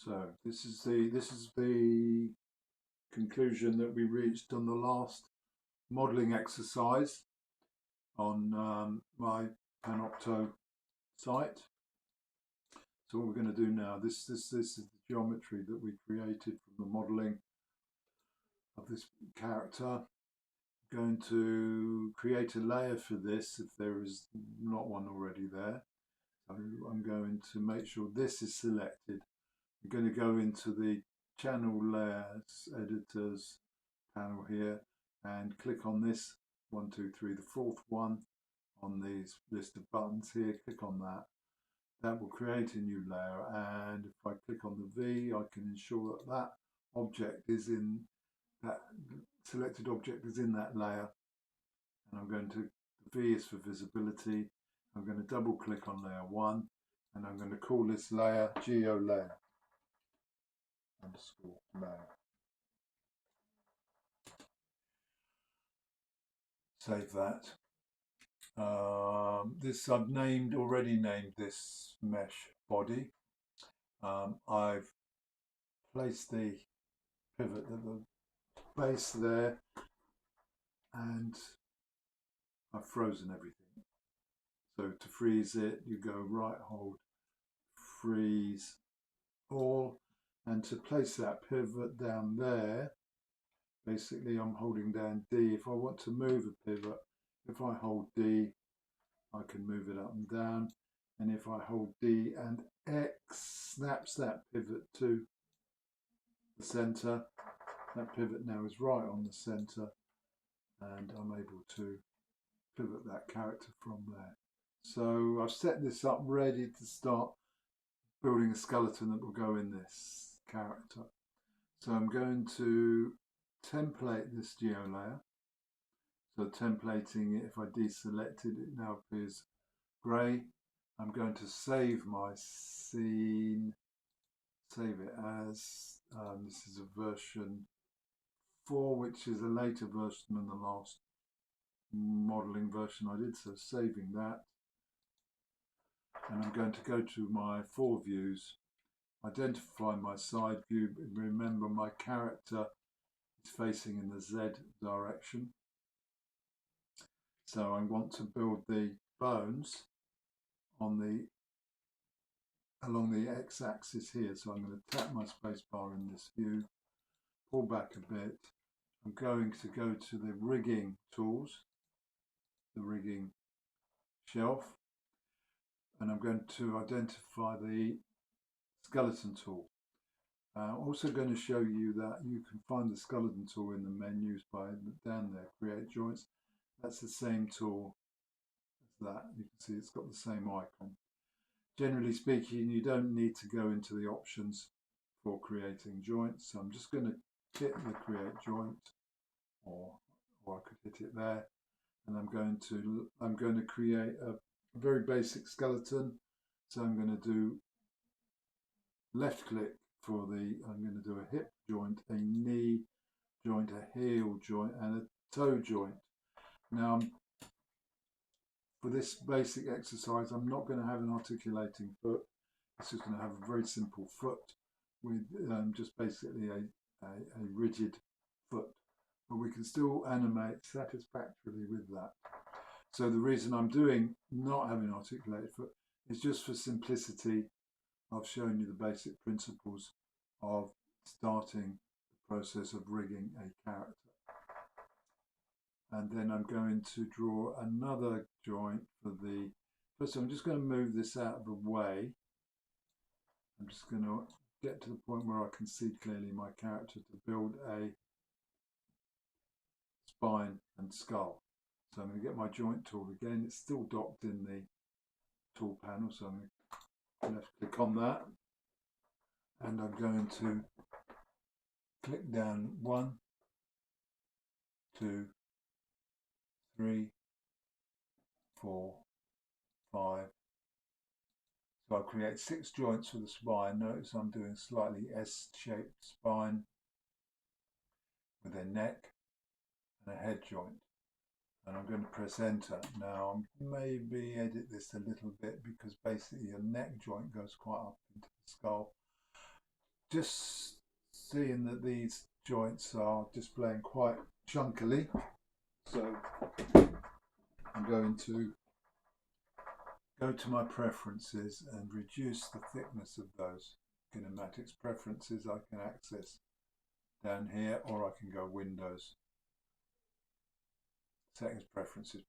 So this is the conclusion that we reached on the last modelling exercise on my Panopto site. So what we're going to do now, this is the geometry that we created from the modelling of this character. I'm going to create a layer for this if there is not one already there. So I'm going to make sure this is selected. I'm going to go into the channel layers editors panel here and click on this 1, 2, 3, the fourth one on these list of buttons here. Click on that. That will create a new layer, and if I click on the V, I can ensure that that object is in that selected object is in that layer. And I'm going to, the V is for visibility. I'm going to double click on layer 1, and I'm going to call this layer geo layer underscore layer. Save that. This I've already named this mesh body. I've placed the pivot at the base there, and I've frozen everything. So to freeze it, you go right hold, freeze all, and to place that pivot down there, basically I'm holding down D. If I want to move a pivot, if I hold D, I can move it up and down, and if I hold D and X, snaps that pivot to the center. That pivot now is right on the center, and I'm able to pivot that character from there. So I've set this up ready to start building a skeleton that will go in this character. So I'm going to template this geo layer. So templating it, if I deselect it, it now appears grey. I'm going to save my scene, save it as, this is a version 4, which is a later version than the last modelling version I did, so saving that. And I'm going to go to my 4 views, identify my side view. Remember, my character is facing in the Z direction. So I want to build the bones on along the x-axis here. So I'm going to tap my spacebar in this view, pull back a bit. I'm going to go to the rigging tools, the rigging shelf, and I'm going to identify the skeleton tool. I'm also going to show you that you can find the skeleton tool in the menus by down there, create joints. That's the same tool as that. You can see it's got the same icon. Generally speaking, you don't need to go into the options for creating joints. So I'm just going to hit the create joint, or I could hit it there, and I'm going to create a very basic skeleton. So I'm going to do left click for I'm going to do a hip joint, a knee joint, a heel joint, and a toe joint. Now, for this basic exercise, I'm not going to have an articulating foot. It's just going to have a very simple foot with just basically a rigid foot. But we can still animate satisfactorily with that. So the reason I'm not having an articulated foot is just for simplicity. I've shown you the basic principles of starting the process of rigging a character. And then I'm going to draw another joint for the, first I'm just going to move this out of the way. I'm just going to get to the point where I can see clearly my character to build a spine and skull. So I'm going to get my joint tool again. It's still docked in the tool panel, so I'm going to left click on that, and I'm going to click down 1, 2, 3, 4, 5. So I'll create 6 joints for the spine. Notice I'm doing slightly S-shaped spine with a neck and a head joint. And I'm going to press enter. Now maybe edit this a little bit, because basically your neck joint goes quite up into the skull. just seeing that these joints are displaying quite chunkily, so I'm going to go to my preferences and reduce the thickness of those kinematics. Preferences I can access down here, or I can go Windows, settings, preferences.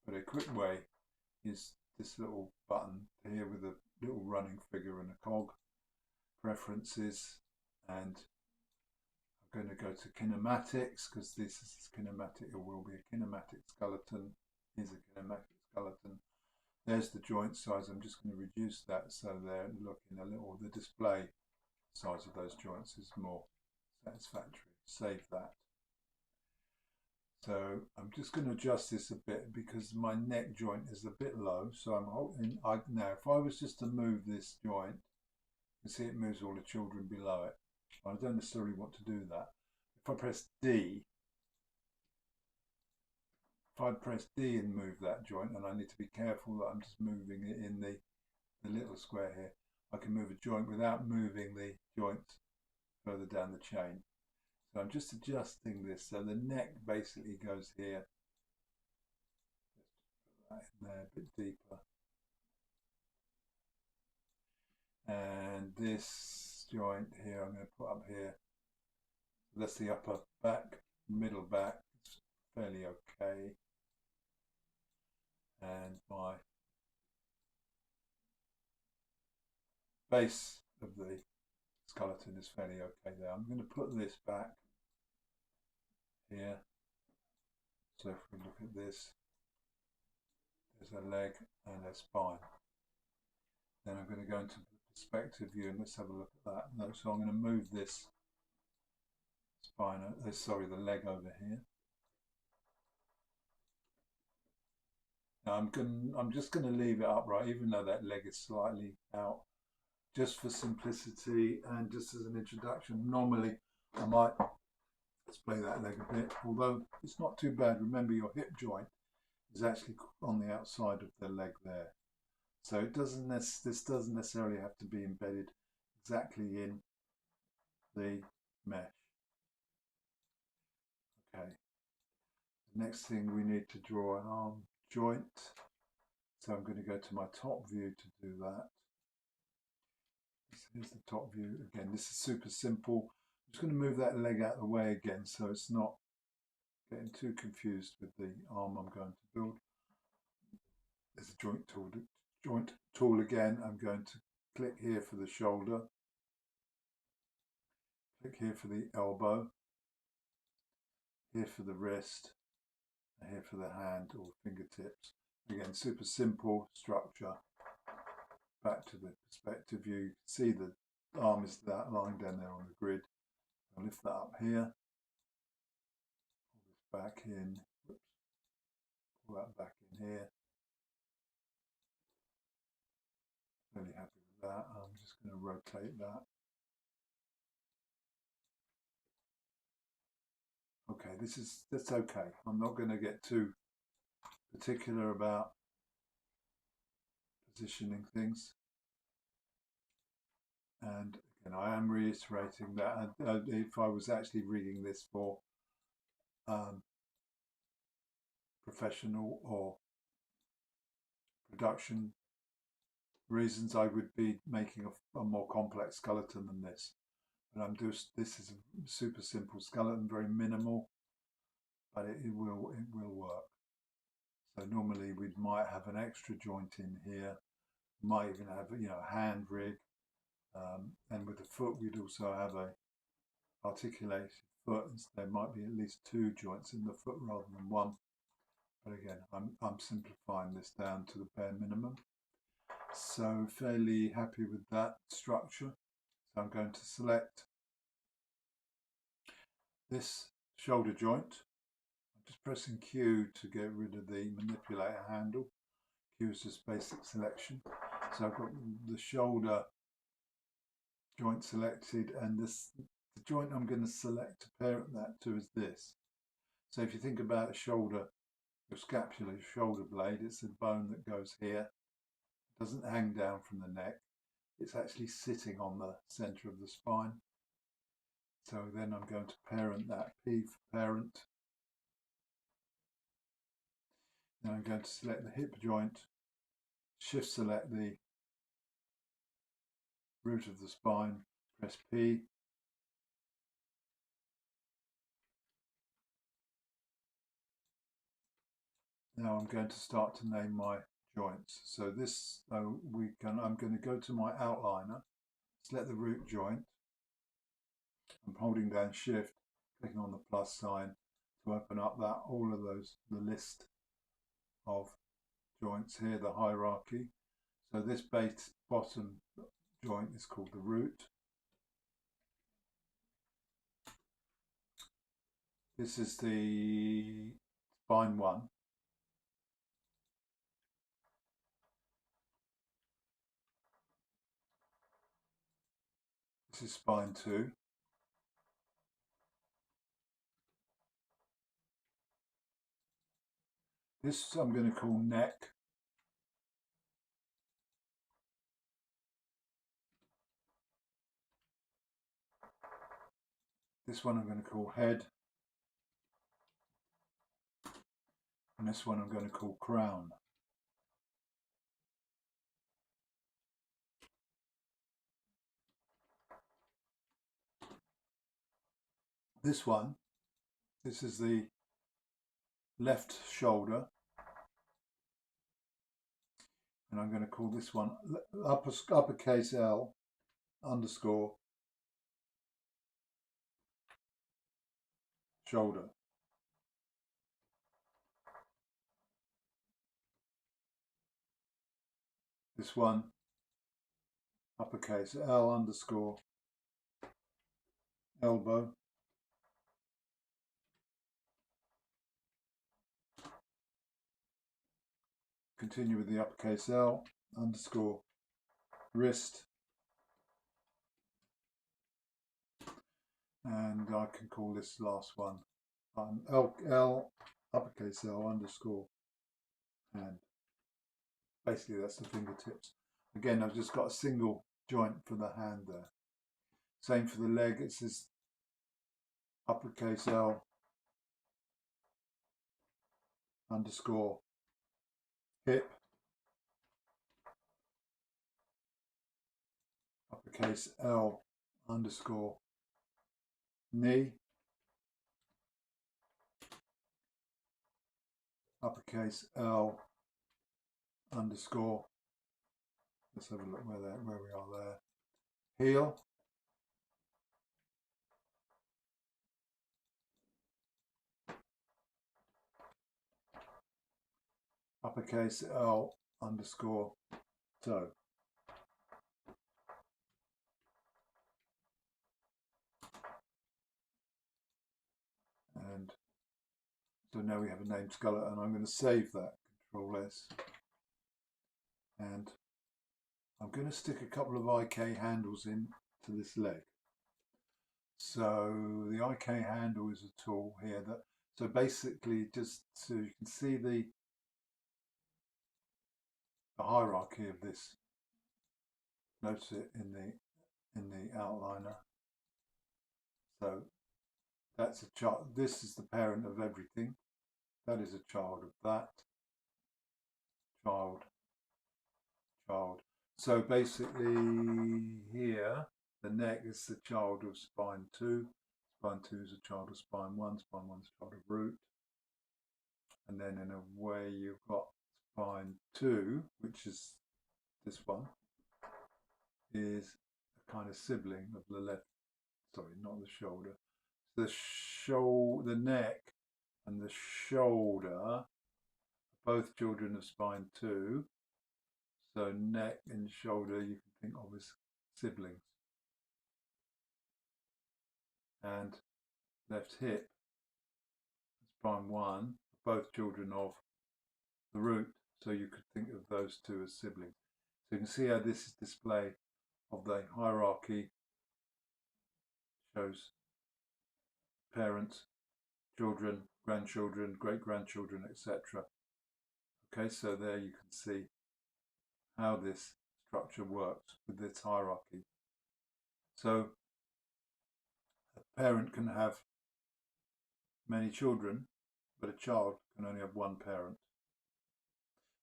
But a quick way is this little button here with a little running figure and a cog, preferences, and I'm going to go to kinematics, because this is kinematic, it will be a kinematic skeleton, is a kinematic skeleton. There's the joint size. I'm just going to reduce that so they're looking a little, the display size of those joints is more satisfactory. Save that. So I'm just going to adjust this a bit because my neck joint is a bit low. So I'm holding, now if I was just to move this joint, you can see it moves all the children below it. I don't necessarily want to do that. If I press D, if I press D and move that joint, and I need to be careful that I'm just moving it in the little square here, I can move a joint without moving the joint further down the chain. So I'm just adjusting this so the neck basically goes here. Just put that in there a bit deeper. And this joint here I'm going to put up here. That's the upper back, middle back, it's fairly okay. And my base of the skeleton is fairly okay there. I'm going to put this back here. So if we look at this, there's a leg and a spine. Then I'm going to go into the perspective view and let's have a look at that. No, so I'm going to move this spine, the leg over here. Now I'm just going to leave it upright, even though that leg is slightly out, just for simplicity and just as an introduction. Normally I might display that leg a bit, although it's not too bad. Remember, your hip joint is actually on the outside of the leg there, so this doesn't necessarily have to be embedded exactly in the mesh. Okay, the next thing we need to draw an arm joint, so I'm going to go to my top view to do that. Here's the top view again. This is super simple. I'm just going to move that leg out of the way again so it's not getting too confused with the arm I'm going to build. There's a joint tool again. I'm going to click here for the shoulder, click here for the elbow, here for the wrist, and here for the hand or fingertips. Again, super simple structure. Back to the perspective view, you can see the arm is that lying down there on the grid. I'll lift that up here, pull this back in, whoops, pull that back in here. Really happy with that. I'm just going to rotate that. Okay, that's okay. I'm not going to get too particular about positioning things. And again, I am reiterating that if I was actually reading this for professional or production reasons, I would be making a more complex skeleton than this. But this is a super simple skeleton, very minimal, but it will work. So normally we might have an extra joint in here, might even have a hand rig, and with the foot we'd also have a articulated foot. There might be at least 2 joints in the foot rather than 1. But again, I'm simplifying this down to the bare minimum. So fairly happy with that structure. So I'm going to select this shoulder joint. I'm just pressing Q to get rid of the manipulator handle. Q is just basic selection. So I've got the shoulder joint selected, and the joint I'm going to select to parent that to is this. So if you think about a shoulder, your scapula, shoulder blade, it's a bone that goes here. It doesn't hang down from the neck. it's actually sitting on the center of the spine. So then I'm going to parent that, P for parent. Now I'm going to select the hip joint, shift select the root of the spine, press P. Now I'm going to start to name my joints. So this, I'm going to go to my outliner, select the root joint. I'm holding down shift, clicking on the plus sign to open up all of those, the list of joints here, the hierarchy. So this bottom joint is called the root. This is the spine 1. This is spine 2. This I'm going to call neck. This one I'm going to call head. And this one I'm going to call crown. This is the left shoulder. And I'm going to call this one uppercase L underscore shoulder. This one uppercase L underscore elbow. Continue with the uppercase L underscore wrist. And I can call this last one L uppercase L underscore hand. Basically that's the fingertips. Again, I've just got a single joint for the hand there. Same for the leg, it says uppercase L underscore hip, uppercase L underscore knee, uppercase L underscore, let's have a look where we are there, heel, uppercase L underscore toe. And so now we have a named skeleton, and I'm going to save that, Control S. And I'm going to stick a couple of IK handles in to this leg. So the IK handle is a tool here that, so basically just so you can see the hierarchy of this. Notice it in the outliner. So that's a child. This is the parent of everything. That is a child of that. Child. So basically here, the neck is the child of spine 2. Spine 2 is a child of spine 1. Spine 1 is a child of root. And then in a way you've got spine 2, which is this one, is a kind of sibling of the left, sorry, not the shoulder. The neck and the shoulder are both children of spine 2. So neck and shoulder you can think of as siblings. And left hip, spine 1, both children of the root. So you could think of those two as siblings. So you can see how this is display of the hierarchy. Shows parents, children, grandchildren, great-grandchildren, etc. Okay, so there you can see how this structure works with this hierarchy. So a parent can have many children, but a child can only have one parent.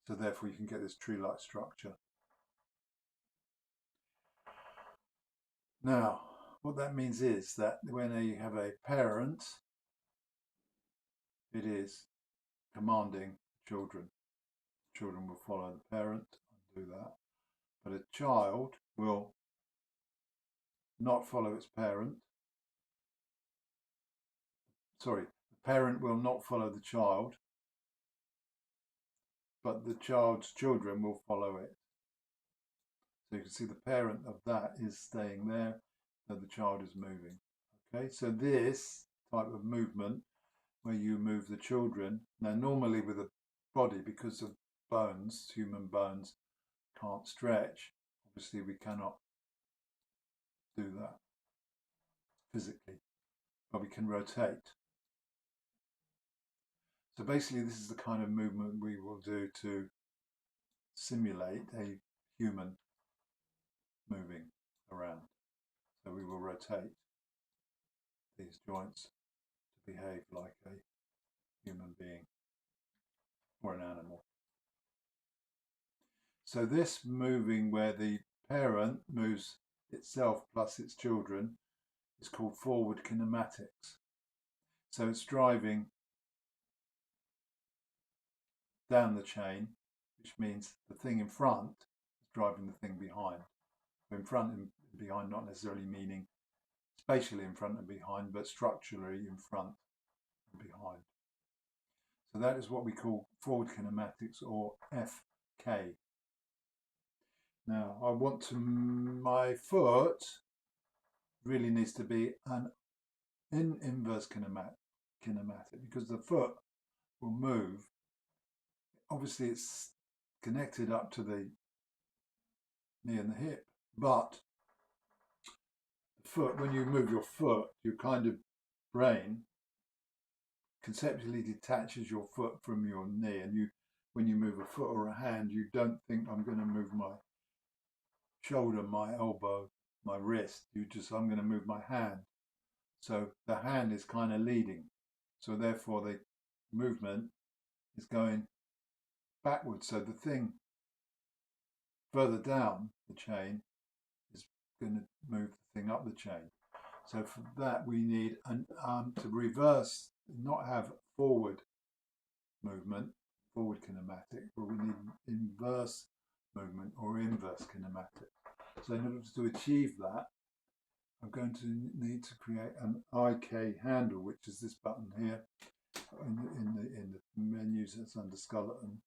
So therefore you can get this tree-like structure. Now, what that means is that when you have a parent, it is commanding children. Children will follow the parent and do that. But a child will not follow its parent. Sorry, the parent will not follow the child, but the child's children will follow it. So you can see the parent of that is staying there, so the child is moving. Okay, so this type of movement where you move the children, now normally with a body, because of bones, human bones can't stretch, obviously we cannot do that physically, but we can rotate. So basically this is the kind of movement we will do to simulate a human moving around. So we will rotate these joints to behave like a human being or an animal. So this moving where the parent moves itself plus its children is called forward kinematics. So it's driving down the chain, which means the thing in front is driving the thing behind. In front and behind not necessarily meaning spatially in front and behind, but structurally in front and behind. So that is what we call forward kinematics, or FK. Now I want to, my foot really needs to be an inverse kinematic, because the foot will move. Obviously it's connected up to the knee and the hip, but the foot, when you move your foot, your kind of brain conceptually detaches your foot from your knee, and you, when you move a foot or a hand, you don't think I'm going to move my shoulder, my elbow, my wrist. You just, I'm going to move my hand. So the hand is kind of leading. So therefore the movement is going backwards. So the thing further down the chain is going to move the thing up the chain. So for that we need to reverse, not have forward movement, forward kinematic, but we need inverse movement or inverse kinematic. So in order to achieve that, I'm going to need to create an IK handle, which is this button here in the menus that's under skeleton,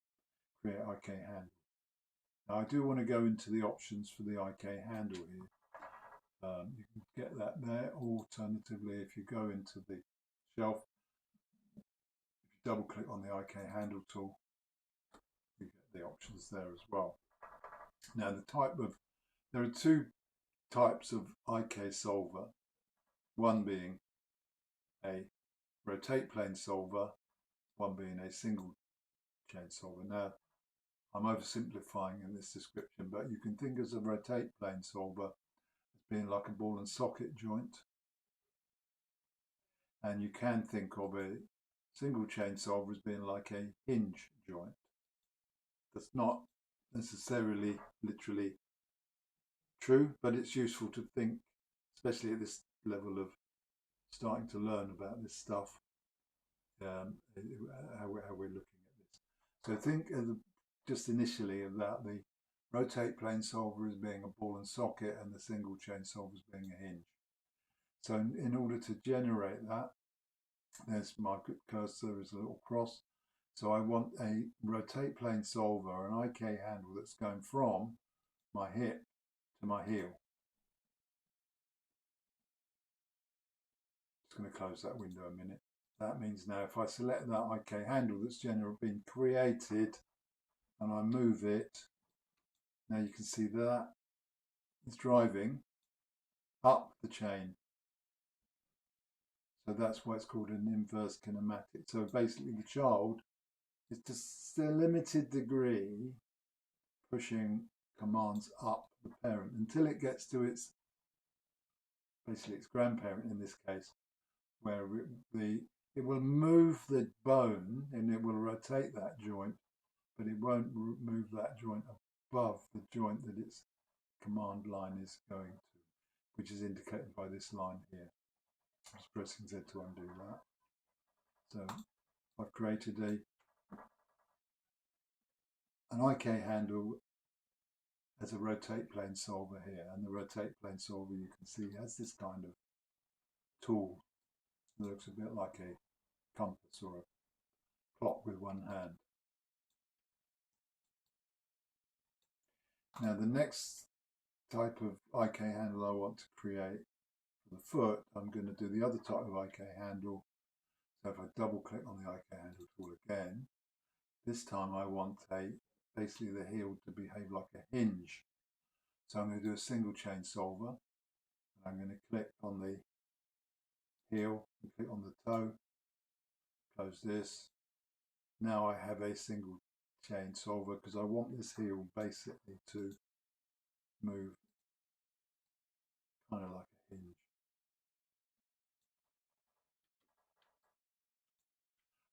create IK handle. Now I do want to go into the options for the IK handle here. You can get that there. Alternatively, if you go into the shelf, if you double click on the IK handle tool, you get the options there as well. Now the type of, there are two types of IK solver, one being a rotate plane solver, one being a single chain solver. Now I'm oversimplifying in this description, but you can think of a rotate plane solver as being like a ball and socket joint, and you can think of a single chain solver as being like a hinge joint. That's not necessarily literally true, but it's useful to think, especially at this level of starting to learn about this stuff, how we're looking at this. So think just initially about the rotate plane solver as being a ball and socket, and the single chain solver as being a hinge. So in order to generate that, there's my cursor is a little cross. So I want a rotate plane solver, an IK handle that's going from my hip to my heel. Just going to close that window a minute. That means now if I select that IK handle that's been created and I move it, now you can see that it's driving up the chain. So that's why it's called an inverse kinematic. So basically the child is to a limited degree pushing commands up the parent until it gets to its, basically its grandparent in this case, where it will move the bone and it will rotate that joint, but it won't move that joint above the joint that its command line is going to, which is indicated by this line here. I'm just pressing Z to undo that. So I've created an IK handle as a rotate plane solver here, and the rotate plane solver, you can see, has this kind of tool that looks a bit like a compass or a clock with one hand. Now the next type of IK handle I want to create for the foot, I'm going to do the other type of IK handle. So if I double click on the IK handle tool again, this time I want basically the heel to behave like a hinge. So I'm going to do a single chain solver. I'm going to click on the heel and click on the toe, close this. Now I have a single chain solver because I want this heel basically to move kind of like a hinge.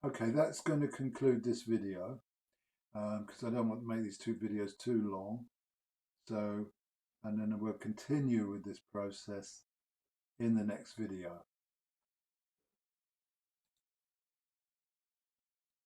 Okay, that's going to conclude this video because I don't want to make these two videos too long. So, and then we'll continue with this process in the next video.